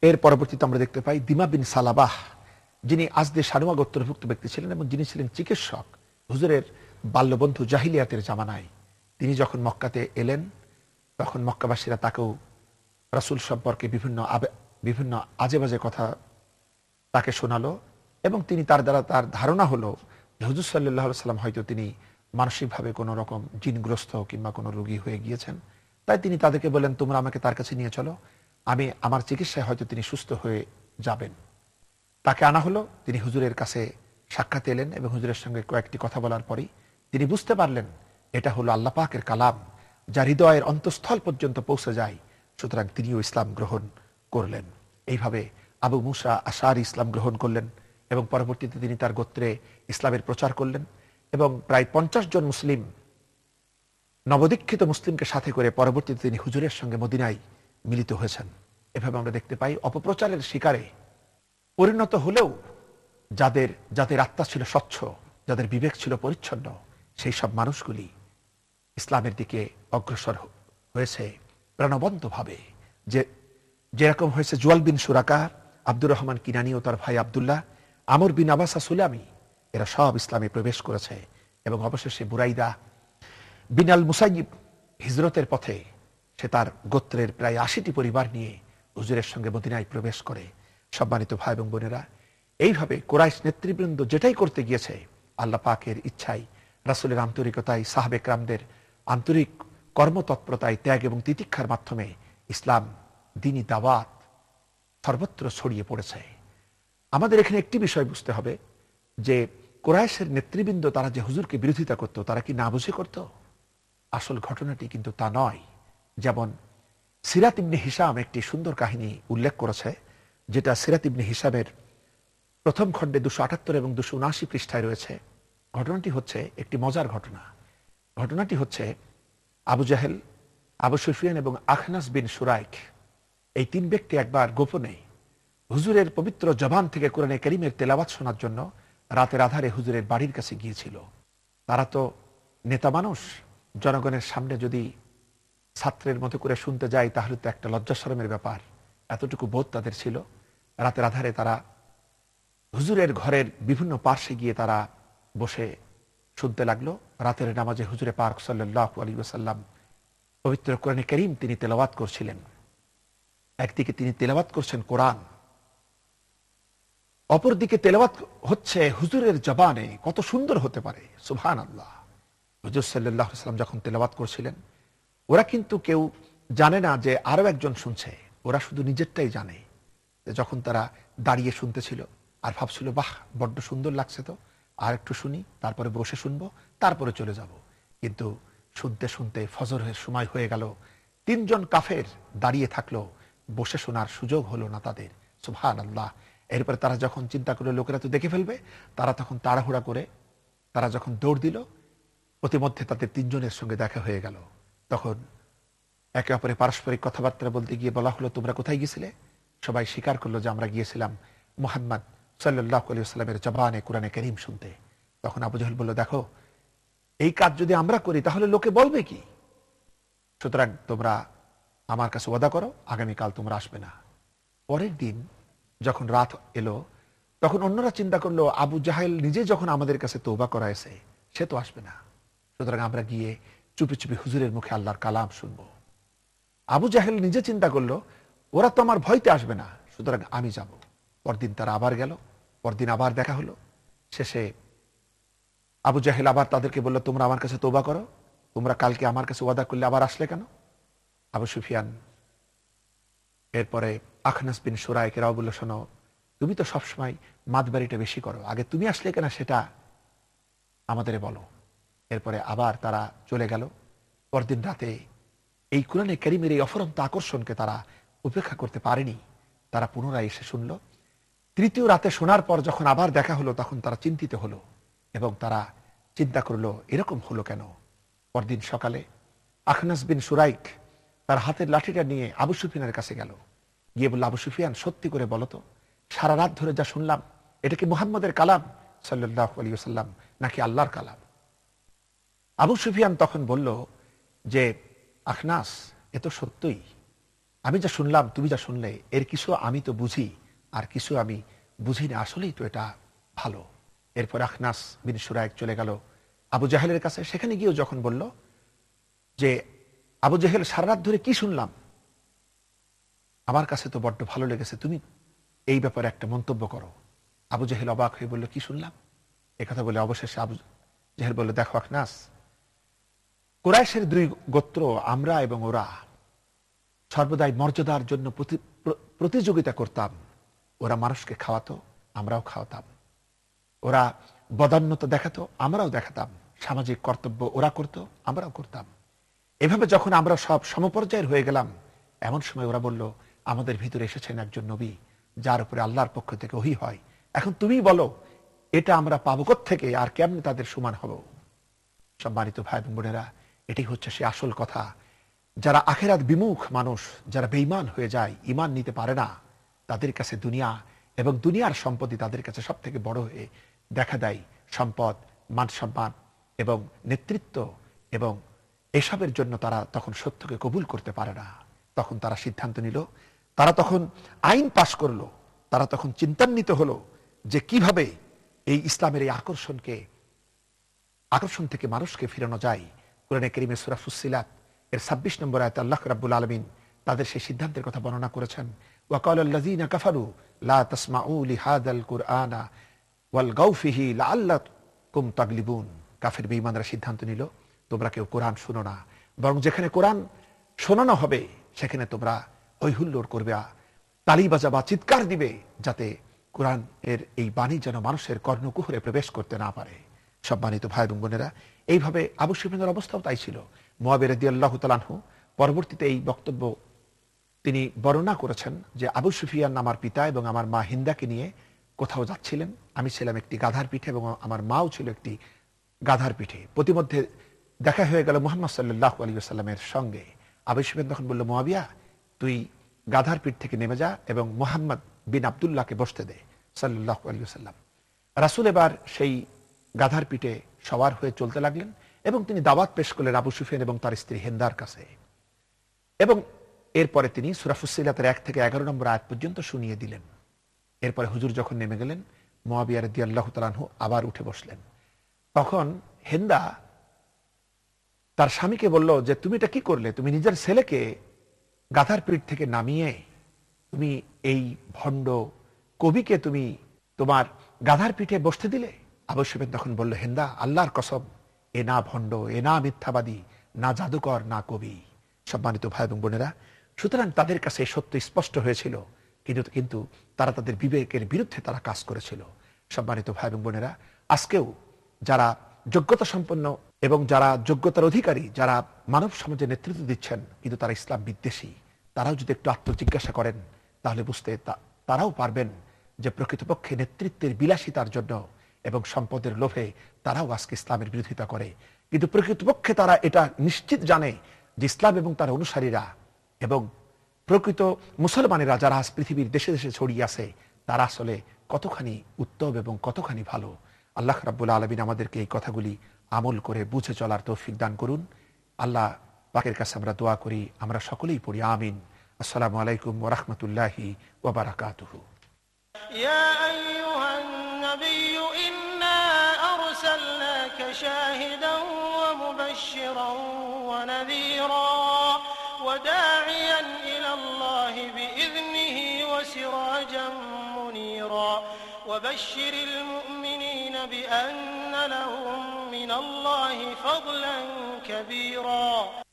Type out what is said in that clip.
এর পরবর্তীতে আমরা দেখতে পাই দিমা বিন সালাবাহ, যিনি আজদের সানুয়া গোত্রভুক্ত ব্যক্তি ছিলেন এবং যিনি ছিলেন চিকিৎসক, হুজুরের বাল্যবন্ধু জাহিলিয়াতের জামানায়। তিনি যখন মক্কাতে এলেন তখন মক্কাবাসীরা তাকেও রাসূল সম্পর্কে বিভিন্ন আজে বাজে কথা তাকে শোনালো এবং তিনি তার দ্বারা তার ধারণা হলো যে হুজুর সাল্লাল্লাহু আলাইহি সাল্লাম হয়তো তিনি মানসিকভাবে কোনো রকম জিনগ্রস্ত কিংবা কোনো রোগী হয়ে গিয়েছেন। তাই তিনি তাদেরকে বললেন, তোমরা আমাকে তার কাছে নিয়ে চলো, আমি আমার চিকিৎসায় হয়তো তিনি সুস্থ হয়ে যাবেন। তাকে আনা হলো, তিনি হুজুরের কাছে সাক্ষাৎ এলেন এবং হুজুরের সঙ্গে কয়েকটি কথা বলার পরেই তিনি বুঝতে পারলেন এটা হলো আল্লাহ পাকের কালাম, যা হৃদয়ের অন্তঃস্থল পর্যন্ত পৌঁছে যায়। সুতরাং তিনিও ইসলাম গ্রহণ করলেন। এইভাবে আবু মুসা আশআরী ইসলাম গ্রহণ করলেন এবং পরবর্তীতে তিনি তার গোত্রে ইসলামের প্রচার করলেন এবং প্রায় 50 জন মুসলিম, নবদীক্ষিত মুসলিমকে সাথে করে পরবর্তীতে তিনি হুজুরের সঙ্গে মদিনায় মিলিত হয়েছেন। এভাবে আমরা দেখতে পাই অপপ্রচারের শিকারে পরিণত হলেও যাদের যাদের আত্মা ছিল স্বচ্ছ, যাদের বিবেক ছিল পরিচ্ছন্ন, সেই সব মানুষগুলি ইসলামের দিকে অগ্রসর হয়েছে প্রাণবন্তভাবে। যে যেরকম হয়েছে জুয়াল বিন সুরাকা, আব্দুর রহমান কিনানি ও তার ভাই আবদুল্লাহ, আমর বিন আবাসা সুলামি, এরা সব ইসলামে প্রবেশ করেছে এবং অবশেষে বুরাইদা বিন আল মুসাইয়িব হিজরতের পথে সে তার গোত্রের প্রায় 80টি পরিবার নিয়ে হুজুরের সঙ্গে মদিনায় প্রবেশ করে। সম্মানিত ভাই এবং বোনেরা, এইভাবে কুরাইশ নেতৃবৃন্দ যেটাই করতে গিয়েছে আল্লাহ পাকের ইচ্ছায়, রাসূলের আন্তরিকতায়, সাহাবে کرامদের আন্তরিক কর্মতৎপরতায়, ত্যাগ এবং তিতিক্ষার মাধ্যমে ইসলাম দ্বীনি দাওয়াত সর্বত্র ছড়িয়ে পড়েছে। আমাদের এখানে একটি বিষয় বুঝতে হবে যে কুরাইশের নেতৃবৃন্দ তারা যে হুজুরকে বিরোধিতা করত, তারা কি না বুঝে করত? আসল ঘটনাটি কিন্তু তা নয়। যেমন সিরাত ইবনে হিশাম একটি সুন্দর কাহিনী উল্লেখ করেছে, যেটা সিরাত ইবনে হিশামের প্রথম খণ্ডে 278 এবং 279 পৃষ্ঠায় রয়েছে। ঘটনাটি হচ্ছে একটি মজার ঘটনা। ঘটনাটি হচ্ছে আবু জাহেল, আবু সুফিয়ান এবং আখনাস বিন সুরাইক, এই তিন ব্যক্তি একবার গোপনে হুজুরের পবিত্র জবান থেকে কোরআনে কারীমের তেলাওয়াত শোনার জন্য রাতের আধারে হুজুরের বাড়ির কাছে গিয়েছিল। তারা তো নেতা মানুষ, জনগণের সামনে যদি ছাত্রের মতো করে শুনতে যায় তাহলে তো একটা লজ্জা শরমের ব্যাপার, এতটুকু বোধ তাদের ছিল। রাতের আধারে তারা হুজুরের ঘরের বিভিন্ন পার্শ্বে গিয়ে তারা বসে শুনতে লাগলো। রাতের নামাজে হুজুরে পাক সাল্লাল্লাহু আলাইহি ওয়াসাল্লাম পবিত্র কোরআনে কারীম তিনি তেলাওয়াত করছিলেন। একদিকে তিনি তেলাওয়াত করছেন কোরআন, অপরদিকে তেলাওয়াত হচ্ছে হুজুরের জবানে। কত সুন্দর হতে পারে, সুবহানাল্লাহ। হুজুর সাল্লাল্লাহু আলাইহি ওয়াসাল্লাম যখন তেলাওয়াত করছিলেন, ওরা কিন্তু কেউ জানে না যে আরো একজন শুনছে, ওরা শুধু নিজেরটাই জানে। যখন তারা দাঁড়িয়ে শুনতেছিল আর ভাবছিল, বাহ বড্ড সুন্দর লাগছে, তো আর একটু শুনি, তারপরে বসে শুনবো, তারপরে চলে যাব। কিন্তু শুনতে শুনতে ফজরের সময় হয়ে গেল। 3 জন কাফের দাঁড়িয়ে থাকলো, বসে শোনার সুযোগ হলো না তাদের। সুবহানাল্লাহ। এরপরে তারা যখন চিন্তা করলো লোকেরা তো দেখে ফেলবে, তারা তখন তাড়াহুড়া করে তারা যখন দৌড় দিল, প্রতিমধ্যে তাদের 3 জনের সঙ্গে দেখা হয়ে গেল। তখন একে অপরে পারস্পরিক কথাবার্তা বলতে গিয়ে বলা হলো, তোমরা কোথায় গিয়েছিলে? সবাই স্বীকার করলো যে আমরা গিয়েছিলাম মুহাম্মদ সাল্লাল্লাহু আলাইহি ওয়াসাল্লামের জবানে কোরআনে কারীম শুনতে। তখন আবু জাহেল বলল, দেখো এই কাজ যদি আমরা করি তাহলে লোকে বলবে কি? সুতরাং তোমরা আমার কাছে ওয়াদা করো আগামীকাল তোমরা আসবে না। পরের দিন যখন রাত এলো, তখন অন্যরা চিন্তা করলো, আবু জাহেল নিজে যখন আমাদের কাছে তওবা করাইছে, সে তো আসবে না। সুতরাং আমরা গিয়ে চুপি চুপি হুজুরের মুখে আল্লাহর কালাম শুনবো। আবু জাহেল নিজে চিন্তা করলো, ওরা তো আমার ভয়তে আসবে না, সুতরাং আমি যাব। পরদিন তারা আবার গেল, পরদিন আবার দেখা হলো। শেষে আবু জাহেল আবার তাদেরকে বলল, তোমরা আমার কাছে তওবা করো, তোমরা কালকে আমার কাছে ওয়াদা করলে আবার আসলে কেন? আবু সুফিয়ান, এরপরে আখনাস বিন সুরাইকেরাও বলল, শোনো, তুমি তো সবসময় মাতবাড়িটা বেশি করো, আগে তুমি আসলে কেন সেটা আমাদের বলো। এরপরে আবার তারা চলে গেল। পরদিন রাতে এই কোরআনে কারীমের এই অফুরন্ত আকর্ষণকে তারা উপেক্ষা করতে পারেনি, তারা পুনরায় এসে শুনল। তৃতীয় রাতে শোনার পর যখন আবার দেখা হলো, তখন তারা চিন্তিত হলো এবং তারা চিন্তা করলো, এরকম হলো কেন? পরদিন সকালে আখনাস বিন সুরাইক তার হাতের লাঠিটা নিয়ে আবু সুফিয়ানের কাছে গেল, গিয়ে বলল, আবু সুফিয়ান সত্যি করে বলো তো, সারা রাত ধরে যা শুনলাম এটা কি মুহাম্মদের কালাম সাল্লাল্লাহু আলাইহি ওয়াসাল্লাম নাকি আল্লাহর কালাম? আবু সুফিয়ান তখন বলল যে, আখনাস, এ তো সত্যই, আমি যা শুনলাম, তুমি যা শুনলে, এর কিছু আমি তো বুঝি আর কিছু আমি বুঝি না, আসলেই তো এটা ভালো। এরপর আখনাস বিন সুরাইক চলে গেল আবু জাহেলের কাছে। সেখানে গিয়েও যখন বলল যে আবু জাহেল, সারা রাত ধরে কি শুনলাম, আমার কাছে তো বড্ড ভালো লেগেছে, তুমি এই ব্যাপারে একটা মন্তব্য করো। আবু জাহেল অবাক হয়ে বলল, কি শুনলাম? একথা বলে অবশেষে আবু জাহেল বলল, দেখো আখনাস, কুরাইশের দুই গোত্র আমরা এবং ওরা সর্বদাই মর্যাদার জন্য প্রতিযোগিতা করতাম। ওরা মানুষকে খাওয়াতো, আমরাও খাওয়াতাম। ওরা বদান্যতা দেখাতো, আমরাও দেখাতাম। সামাজিক কর্তব্য ওরা করত, আমরাও করতাম। এভাবে যখন আমরা সব সমপর্যায়ের হয়ে গেলাম, এমন সময় ওরা বলল, আমাদের ভিতরে এসেছেন একজন নবী যার উপরে আল্লাহর পক্ষ থেকে ওহী হয়। এখন তুমি বলো, এটা আমরা পাবো কোত্থেকে, আর কেমনে তাদের সমান হব? সম্মানিত ভাই এবং বোনেরা, এটি হচ্ছে সে আসল কথা। যারা আখেরাত বিমুখ মানুষ, যারা বেঈমান হয়ে যায়, ঈমান নিতে পারে না, তাদের কাছে দুনিয়া এবং দুনিয়ার সম্পত্তি তাদের কাছে সব থেকে বড় হয়ে দেখা দেয়। সম্পদ, মান সম্মান এবং নেতৃত্ব, এবং এসবের জন্য তারা তখন সত্যকে কবুল করতে পারে না। তখন তারা সিদ্ধান্ত নিল, তারা তখন আইন পাশ করলো, তারা তখন চিন্তান্বিত হলো যে কিভাবে এই ইসলামের এই আকর্ষণ থেকে মানুষকে ফিরানো যায়। কোরআনে কারীমে সূরা ফুসসিলাত এর 26 নম্বর আয়াতে আল্লাহ রাব্বুল আলামিন তাদের সেই সিদ্ধান্তের কথা বর্ণনা করেছেন। ওয়াকালাল্লাযীনা কাফারু লা তাসমাউ লিহাযাল কুরআনা ওয়ালগাউ ফিহি লাআল্লাকুম তাগলিবুন। কাফের বেঈমানরা সিদ্ধান্ত নিল, তোমরা কেউ কোরআন শুনো না, বরং যেখানে কোরআন শোনানো হবে সেখানে তোমরা হৈহুল্লোড় করবে, তালি বাজাবা, চিৎকার দিবে, যাতে কোরআন এর এই বাণী যেন মানুষের কর্ণকুহরে প্রবেশ করতে না পারে। সম্মানিত ভাই এবং বোনেরা, এইভাবে আবু সুফিয়ানের অবস্থাও তাই ছিল। মুআবিয়া রাদিয়াল্লাহু তাআলা আনহু পরবর্তীতে এই বক্তব্য তিনি বর্ণনা করেছেন যে, আবু সুফিয়ান আমার পিতা এবং আমার মা হিন্দাকে নিয়ে কোথাও যাচ্ছিলেন। আমি ছিলাম একটি গাধার পিঠে এবং আমার মাও ছিল একটি গাধার পিঠে। প্রতিমধ্যে দেখা হয়ে গেল মুহাম্মদ সাল্লাল্লাহু আলাইহি ওয়াসাল্লামের সঙ্গে। আবু সুফিয়ান তখন বলল, মুআবিয়া, তুই গাধার পিঠ থেকে নেমে যা এবং মুহাম্মদ বিন আব্দুল্লাহকে বসতে দে সাল্লাল্লাহু আলাইহি ওয়াসাল্লাম। রাসূল এবার সেই গাধার পিঠে সওয়ার হয়ে চলতে লাগলেন এবং তিনি দাওয়াত পেশ করলেন আবু সুফিয়ান এবং তার স্ত্রী হিন্দার কাছে। এবং এরপরে তিনি সূরা ফুসসিলাতের 1 থেকে 11 নম্বর আয়াত পর্যন্ত শুনিয়ে দিলেন। এরপরে হুজুর যখন নেমে গেলেন, মুআবিয়া রাদিয়াল্লাহু তাআলা আনহু আবার উঠে বসলেন। তখন হিন্দা তার স্বামীকে বলল যে, তুমি এটা কি করলে? তুমি নিজের ছেলেকে গাধার পিঠ থেকে নামিয়ে তুমি এই ভণ্ড কবিকে তুমি তোমার গাধার পিঠে বসতে দিলে? আবু সুফিয়ান তখন বলল, হিন্দা, আল্লাহর কসম, এ না ভণ্ড, এ না মিথ্যাবাদী, না জাদুকর, না কবি। সম্মানিত ভাই এবং বোনেরা, সুতরাং তাদের কাছে সত্য স্পষ্ট হয়েছিল, কিন্তু তারা তাদের বিবেকের বিরুদ্ধে তারা কাজ করেছিল। সম্মানিত ভাই এবং বোনেরা, আজকেও যারা যোগ্যতা সম্পন্ন এবং যারা যোগ্যতার অধিকারী, যারা মানব সমাজে নেতৃত্ব দিচ্ছেন কিন্তু তারা ইসলাম বিদ্বেষী, তারাও যদি একটু আত্মজিজ্ঞাসা করেন তাহলে বুঝতে তারাও পারবেন যে প্রকৃতপক্ষে নেতৃত্বের বিলাসিতার জন্য এবং সম্পদের লোভে তারাও আজকে ইসলামের বিরোধিতা করে। কিন্তু প্রকৃতপক্ষে তারা এটা নিশ্চিত জানে যে ইসলাম এবং তার অনুসারীরা এবং প্রকৃত মুসলমানেরা যারা আজ পৃথিবীর দেশে দেশে ছড়িয়ে আছে, তারা আসলে কতখানি উত্তম এবং কতখানি ভালো। আল্লাহ রাব্বুল আলামিন আমাদেরকে এই কথাগুলি আমল করে বুঝে চলার তৌফিক দান করুন। আল্লাহ পাকের কাছে আমরা দোয়া করি, আমরা সকলেই পড়ি আমিন। আসসালামু আলাইকুম ওয়া রাহমাতুল্লাহি ওয়া বারাকাতুহু। ইয়া আইয়ুহান নাবিয়্যু ইন্না আরসালনাকা শাহিদান ওয়া মুবাশশিরান ওয়া নাযীরা ওয়া দা'iয়ান ইলাল্লাহি বিইذনিহি ওয়া সিরাজাম মুনীরা ওয়া বাশশিরিল মুমিনিনা বিআন্না লাহুম মিনাল্লাহি ফাদলান কাবীরা।